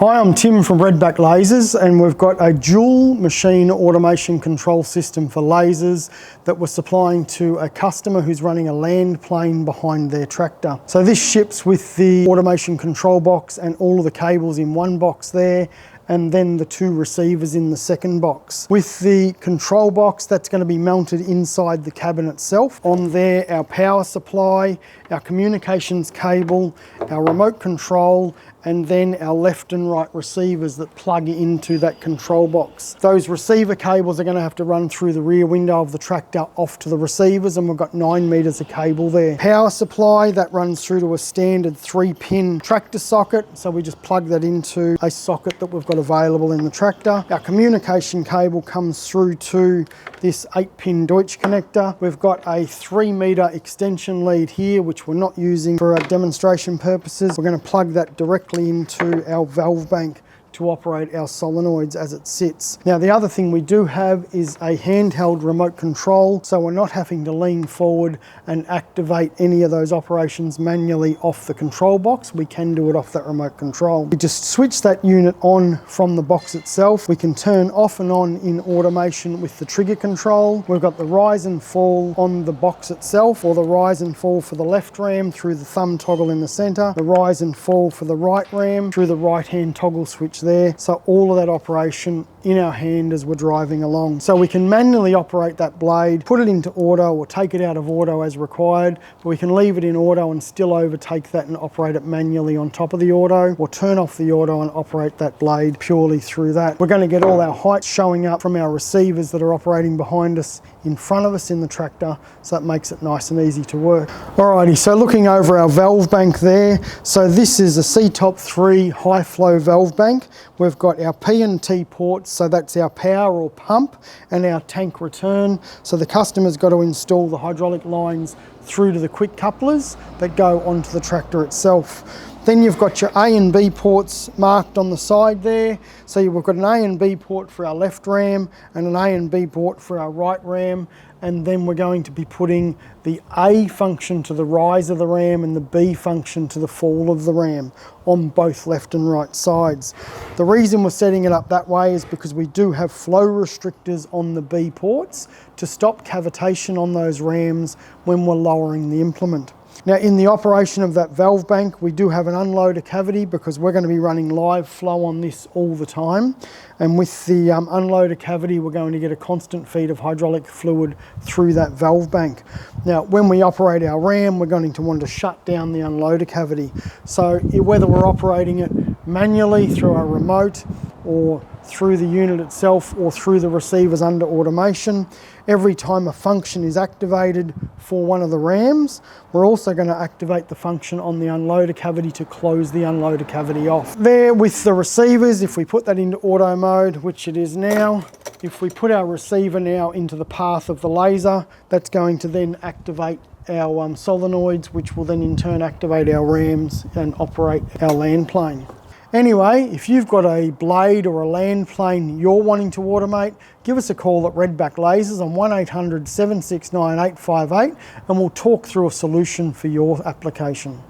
Hi, I'm Tim from RedBack Lasers, and we've got a dual machine automation control system for lasers that we're supplying to a customer who's running a land plane behind their tractor. So this ships with the automation control box and all of the cables in one box there, and then the two receivers in the second box. With the control box, that's going to be mounted inside the cabin itself. On there, our power supply, our communications cable, our remote control, and then our left and right receivers that plug into that control box. Those receiver cables are going to have to run through the rear window of the tractor off to the receivers, and we've got 9 meters of cable there. Power supply, that runs through to a standard 3-pin tractor socket, so we just plug that into a socket that we've got available in the tractor. Our communication cable comes through to this 8-pin Deutsch connector. We've got a 3-meter extension lead here, which we're not using for our demonstration purposes. We're going to plug that directly into our valve bank to operate our solenoids as it sits. Now, the other thing we do have is a handheld remote control, so we're not having to lean forward and activate any of those operations manually off the control box. We can do it off that remote control. We just switch that unit on from the box itself. We can turn off and on in automation with the trigger control. We've got the rise and fall on the box itself, or the rise and fall for the left ram through the thumb toggle in the center, the rise and fall for the right ram through the right hand toggle switch there. So all of that operation in our hand as we're driving along. So we can manually operate that blade, put it into auto or take it out of auto as required, but we can leave it in auto and still overtake that and operate it manually on top of the auto, or turn off the auto and operate that blade purely through that. We're going to get all our height showing up from our receivers that are operating behind us in front of us in the tractor, so that makes it nice and easy to work. Alrighty, so looking over our valve bank there, so this is a C-Top 3 high flow valve bank. We've got our P and T ports, so that's our power or pump, and our tank return. So the customer's got to install the hydraulic lines through to the quick couplers that go onto the tractor itself. Then you've got your A and B ports marked on the side there. So we've got an A and B port for our left ram and an A and B port for our right ram. And then we're going to be putting the A function to the rise of the ram and the B function to the fall of the ram on both left and right sides. The reason we're setting it up that way is because we do have flow restrictors on the B ports to stop cavitation on those rams when we're lowering the implement. Now, in the operation of that valve bank, we do have an unloader cavity because we're going to be running live flow on this all the time. And with the unloader cavity, we're going to get a constant feed of hydraulic fluid through that valve bank. Now, when we operate our ram, we're going to want to shut down the unloader cavity. So whether we're operating it manually through our remote or through the unit itself or through the receivers under automation, every time a function is activated for one of the rams, we're also going to activate the function on the unloader cavity to close the unloader cavity off. There with the receivers, if we put that into auto mode, which it is now, if we put our receiver now into the path of the laser, that's going to then activate our solenoids, which will then in turn activate our rams and operate our land plane. Anyway, if you've got a blade or a land plane you're wanting to automate, give us a call at RedBack Lasers on 1800 769 858 and we'll talk through a solution for your application.